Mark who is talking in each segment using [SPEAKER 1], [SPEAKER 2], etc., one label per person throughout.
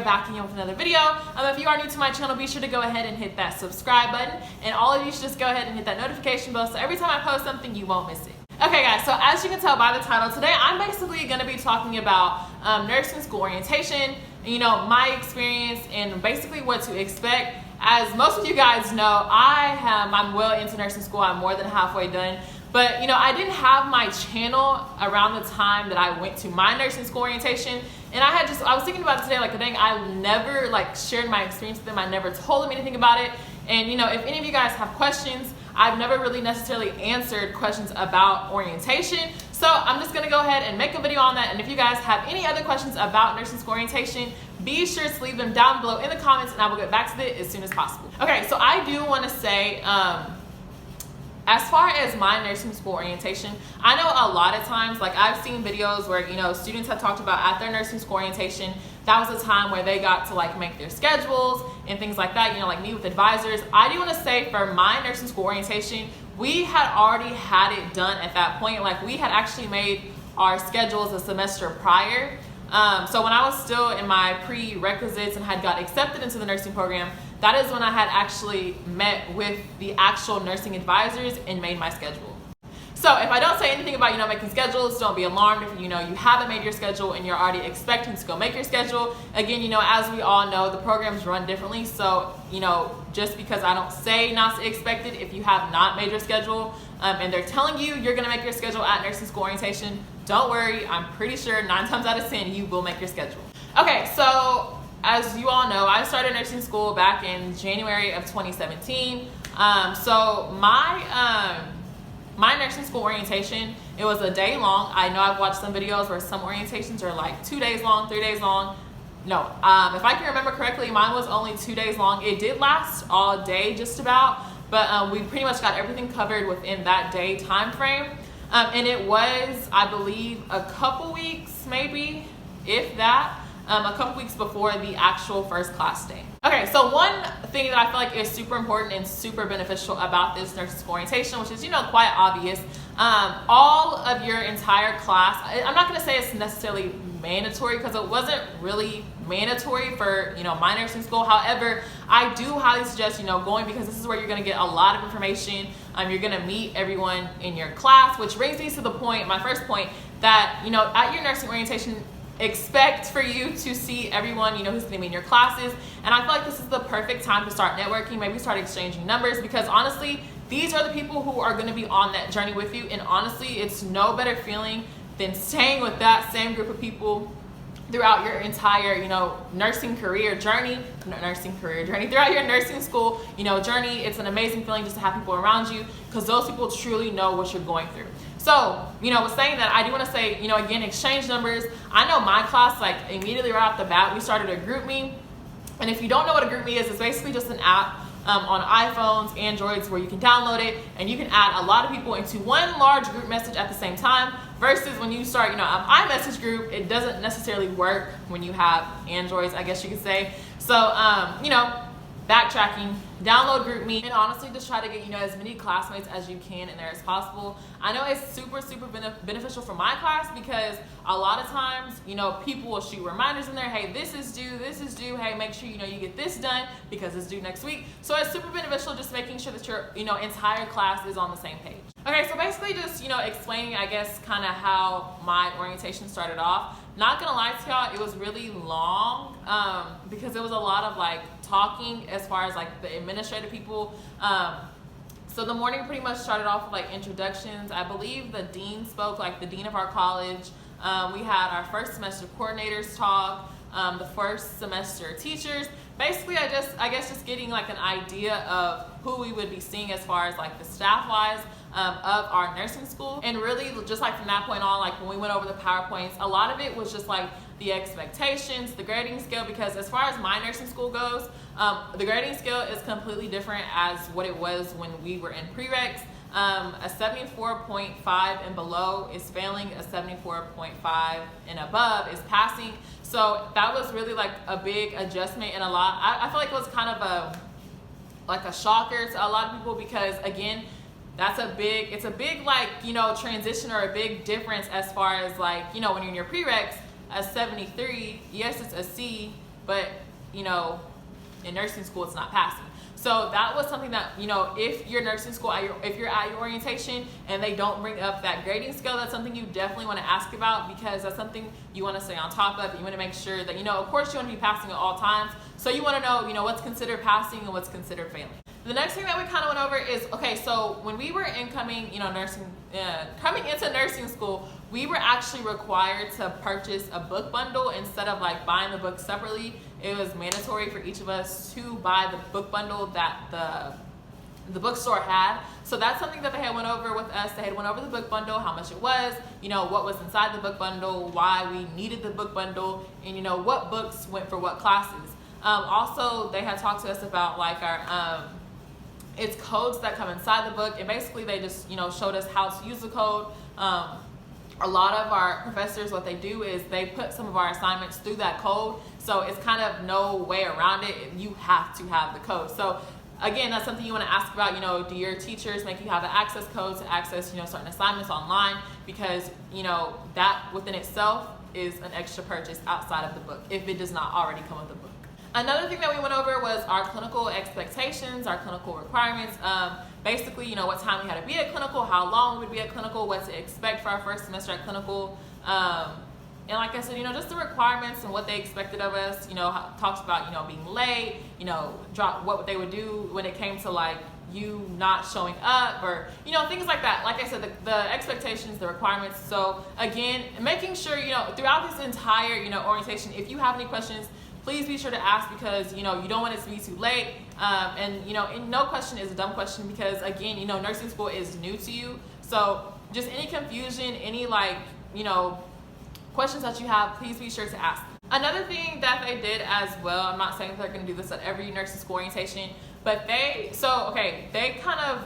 [SPEAKER 1] back again with another video. If you are new to my channel, be sure to go ahead and hit that subscribe button, and all of you should just go ahead and hit that notification bell so every time I post something you won't miss it. Okay guys, so as you can tell by the title, today I'm basically going to be talking about nursing school orientation, my experience and basically what to expect. As most of you guys know, I'm well into nursing school. I'm more than halfway done. But I didn't have my channel around the time that I went to my nursing school orientation, and I was thinking about it today, like, dang, I never shared my experience with them. I never told them anything about it. And if any of you guys have questions, I've never really necessarily answered questions about orientation. So I'm just gonna go ahead and make a video on that. And if you guys have any other questions about nursing school orientation, be sure to leave them down below in the comments, and I will get back to it as soon as possible. Okay, so I do want to say, as far as my nursing school orientation, I know a lot of times, I've seen videos where, students have talked about at their nursing school orientation, that was a time where they got to make their schedules and things like that, meet with advisors. I do want to say for my nursing school orientation, we had already had it done at that point. We had actually made our schedules a semester prior. So when I was still in my prerequisites and had got accepted into the nursing program, that is when I had actually met with the actual nursing advisors and made my schedule. So if I don't say anything about, making schedules, don't be alarmed if you haven't made your schedule and you're already expecting to go make your schedule. Again, as we all know, the programs run differently. So, just because I don't say not to expect it, if you have not made your schedule and they're telling you you're gonna make your schedule at nursing school orientation, don't worry, I'm pretty sure 9 times out of 10 you will make your schedule. Okay, so as you all know, I started nursing school back in January of 2017. So my nursing school orientation, it was a day long. I know I've watched some videos where some orientations are 2 days long, 3 days long. No, if I can remember correctly, mine was only 2 days long. It did last all day just about, but we pretty much got everything covered within that day time frame. And it was, I believe, a couple weeks, maybe, if that, a couple weeks before the actual first class day. Okay, so one thing that I feel like is super important and super beneficial about this nursing school orientation, which is, quite obvious, all of your entire class, I'm not gonna say it's necessarily mandatory because it wasn't really mandatory for, my nursing school. However, I do highly suggest, going, because this is where you're gonna get a lot of information. You're gonna meet everyone in your class, which brings me to the point, my first point, that, at your nursing orientation, expect for you to see everyone who's going to be in your classes. And I feel like this is the perfect time to start networking, maybe start exchanging numbers, because honestly, these are the people who are going to be on that journey with you. And honestly, it's no better feeling than staying with that same group of people throughout your entire nursing career journey, throughout your nursing school journey. It's an amazing feeling just to have people around you, because those people truly know what you're going through. So, with saying that, I do want to say, again, exchange numbers. I know my class, immediately right off the bat, we started a GroupMe. And if you don't know what a GroupMe is, it's basically just an app on iPhones, Androids, where you can download it and you can add a lot of people into one large group message at the same time, versus when you start, an iMessage group, it doesn't necessarily work when you have Androids, I guess you could say. So, backtracking, download GroupMe, and honestly just try to get as many classmates as you can in there as possible. I know it's super beneficial for my class, because a lot of times people will shoot reminders in there, hey, this is due, hey, make sure you get this done because it's due next week. So it's super beneficial just making sure that your entire class is on the same page. Okay, so basically just explaining, I guess, kind of how my orientation started off. Not gonna lie to y'all, it was really long because it was a lot of talking as far as the administrative people. So the morning pretty much started off with introductions. I believe the dean spoke, the dean of our college. We had our first semester coordinators talk, the first semester teachers. Basically, I guess just getting an idea of who we would be seeing as far as the staff wise of our nursing school. And really just from that point on, when we went over the PowerPoints, a lot of it was just the expectations, the grading scale, because as far as my nursing school goes, the grading scale is completely different as what it was when we were in prereqs. A 74.5 and below is failing, a 74.5 and above is passing. So that was really a big adjustment, and I feel like it was kind of a shocker to a lot of people, because again, it's a big transition, or a big difference as far as when you're in your prereqs. A 73, yes, it's a C, but in nursing school it's not passing. So that was something that, if you're nursing school, if you're at your orientation and they don't bring up that grading scale, that's something you definitely want to ask about, because that's something you want to stay on top of. You want to make sure that, of course you want to be passing at all times. So you want to know, what's considered passing and what's considered failing. The next thing that we kind of went over is, okay, so when we were coming into nursing school, we were actually required to purchase a book bundle instead of like buying the book separately. It was mandatory for each of us to buy the book bundle that the bookstore had. So that's something that they had went over with us. They had went over the book bundle, how much it was, what was inside the book bundle, why we needed the book bundle, and what books went for what classes. Also, they had talked to us about like our it's codes that come inside the book, and basically they just showed us how to use the code. A lot of our professors, what they do is they put some of our assignments through that code, so it's kind of no way around it. You have to have the code. So again, that's something you want to ask about. Do your teachers make you have an access code to access certain assignments online? Because that within itself is an extra purchase outside of the book if it does not already come with the book. Another thing that we went over was our clinical expectations, our clinical requirements. Basically, what time we had to be at clinical, how long we would be at clinical, what to expect for our first semester at clinical. And like I said, just the requirements and what they expected of us. Talks about, being late, what they would do when it came to like you not showing up, or things like that. Like I said, the expectations, the requirements. So again, making sure throughout this entire orientation, if you have any questions, please be sure to ask, because you don't want it to be too late. And no question is a dumb question, because again, nursing school is new to you. So just any confusion, any questions that you have, please be sure to ask. Another thing that they did as well, I'm not saying that they're going to do this at every nursing school orientation, but they kind of,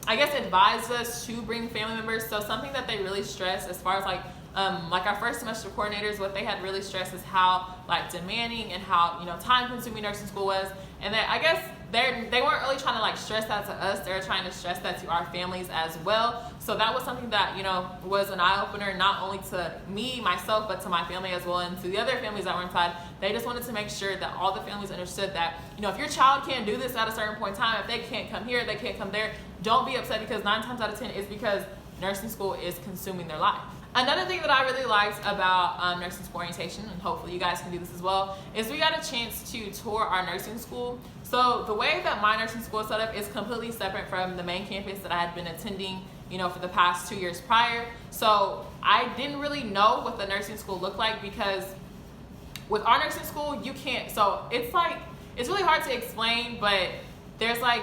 [SPEAKER 1] I guess, advised us to bring family members. So something that they really stress as far as like our first semester coordinators, what they had really stressed is how like demanding and how time consuming nursing school was, and that I guess they weren't really trying to like stress that to us. They were trying to stress that to our families as well. So that was something that was an eye opener, not only to me myself, but to my family as well, and to the other families that were inside. They just wanted to make sure that all the families understood that if your child can't do this at a certain point in time, if they can't come here, they can't come there, don't be upset, because 9 times out of 10 is because nursing school is consuming their life. Another thing that I really liked about nursing school orientation, and hopefully you guys can do this as well, is we got a chance to tour our nursing school. So the way that my nursing school is set up is completely separate from the main campus that I had been attending, for the past 2 years prior. So I didn't really know what the nursing school looked like, because with our nursing school, you can't, so it's really hard to explain, but there's like,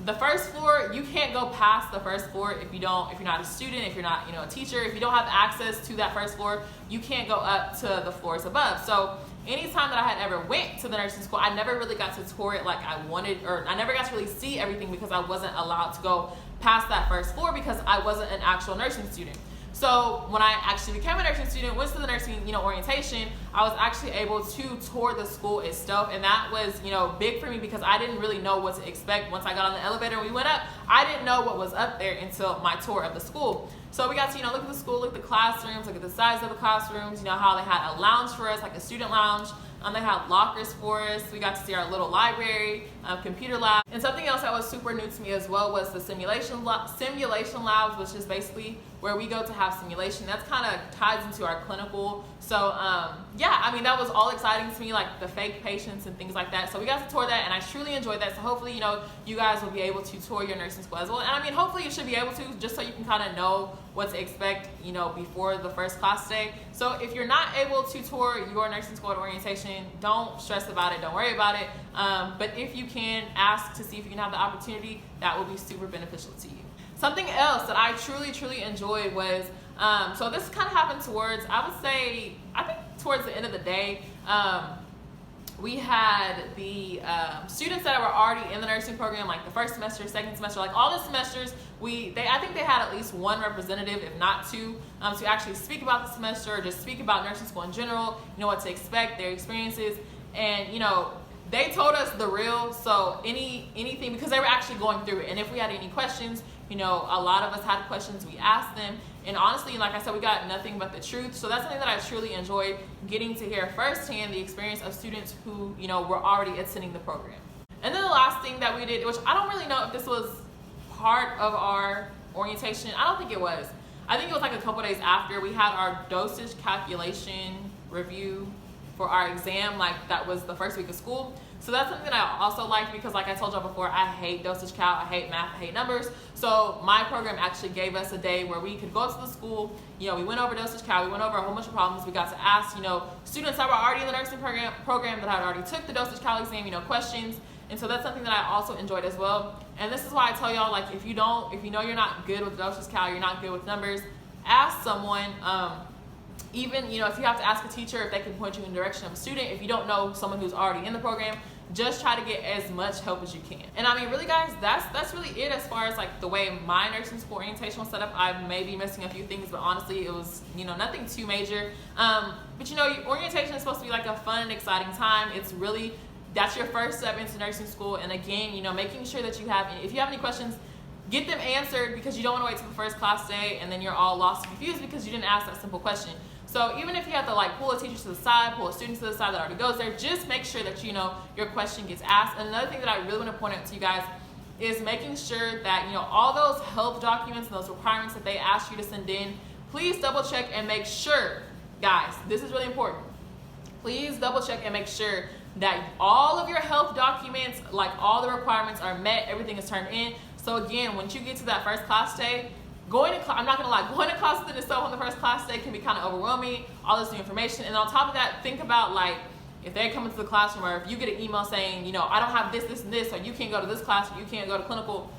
[SPEAKER 1] the first floor, you can't go past the first floor if you're not a student, if you're not a teacher, if you don't have access to that first floor, you can't go up to the floors above. So anytime that I had ever went to the nursing school, I never really got to tour it like I wanted, or I never got to really see everything, because I wasn't allowed to go past that first floor because I wasn't an actual nursing student. So when I actually became a nursing student, went to the nursing, orientation, I was actually able to tour the school itself, and that was, big for me, because I didn't really know what to expect. Once I got on the elevator and we went up, I didn't know what was up there until my tour of the school. So we got to, look at the school, look at the classrooms, look at the size of the classrooms, how they had a lounge for us, like a student lounge. They had lockers for us. We got to see our little library, computer lab. And something else that was super new to me as well was the simulation labs, which is basically where we go to have simulation. That's kind of ties into our clinical. So yeah, that was all exciting to me, like the fake patients and things like that. So we got to tour that, and I truly enjoyed that. So hopefully, you guys will be able to tour your nursing school as well. And hopefully you should be able to, just so you can kind of know what to expect, before the first class day. So if you're not able to tour your nursing school at orientation, don't stress about it, don't worry about it. But if you can, ask to see if you can have the opportunity. That will be super beneficial to you. Something else that I truly enjoyed was, so this kind of happened towards, I think towards the end of the day. We had the students that were already in the nursing program, like the first semester, second semester, like all the semesters, I think they had at least one representative, if not two, to actually speak about the semester, or just speak about nursing school in general, what to expect, their experiences. And they told us the real. So anything, because they were actually going through it, and if we had any questions, you know, a lot of us had questions, we asked them, and honestly, like I said, we got nothing but the truth. So that's something that I truly enjoyed, getting to hear firsthand the experience of students who, you know, were already attending the program. And then the last thing that we did, which I don't really know if this was part of our orientation, I don't think it was. I think it was like a couple days after, we had our dosage calculation review for our exam. Like, that was the first week of school. So that's something that I also liked, because like I told y'all before, I hate dosage cal, I hate math, I hate numbers. So my program actually gave us a day where we could go to the school, you know, we went over dosage cal, we went over a whole bunch of problems, we got to ask, you know, students that were already in the nursing program that had already took the dosage cal exam, you know, questions. And so that's something that I also enjoyed as well. And this is why I tell y'all, like, if you know you're not good with dosage cal, you're not good with numbers, ask someone. Even, you know, if you have to ask a teacher if they can point you in the direction of a student, if you don't know someone who's already in the program, just try to get as much help as you can. And I mean, really guys, that's really it as far as like the way my nursing school orientation was set up. I may be missing a few things, but honestly, it was, you know, nothing too major. But you know, orientation is supposed to be like a fun and exciting time. It's really, that's your first step into nursing school. And again, you know, making sure that if you have any questions, get them answered, because you don't want to wait till the first class day and then you're all lost and confused because you didn't ask that simple question. So even if you have to like pull a teacher to the side, pull a student to the side that already goes there, just make sure that, you know, your question gets asked. And another thing that I really want to point out to you guys is making sure that, you know, all those help documents and those requirements that they ask you to send in, please double check and make sure, guys, this is really important. Please double check and make sure that all of your health documents, like all the requirements are met, everything is turned in. So again, once you get to that first class day, I'm not gonna lie, going to class within itself on the first class day can be kind of overwhelming, all this new information. And on top of that, think about like, if they're coming to the classroom, or if you get an email saying, you know, I don't have this, and this, or you can't go to this class, or you can't go to clinical,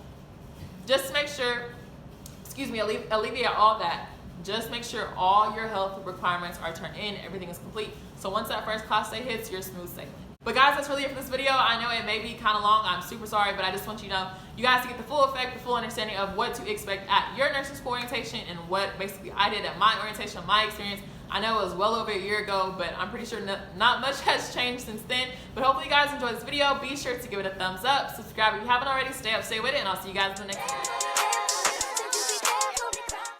[SPEAKER 1] just make sure, alleviate all that. Just make sure all your health requirements are turned in, everything is complete. So once that first class day hits, you're smooth sailing. But guys, that's really it for this video. I know it may be kind of long. I'm super sorry, but I just want you guys to get the full effect, the full understanding of what to expect at your nursing school orientation, and what basically I did at my orientation, my experience. I know it was well over a year ago, but I'm pretty sure not much has changed since then. But hopefully you guys enjoyed this video. Be sure to give it a thumbs up, subscribe if you haven't already, stay up, stay with it, and I'll see you guys in the next one.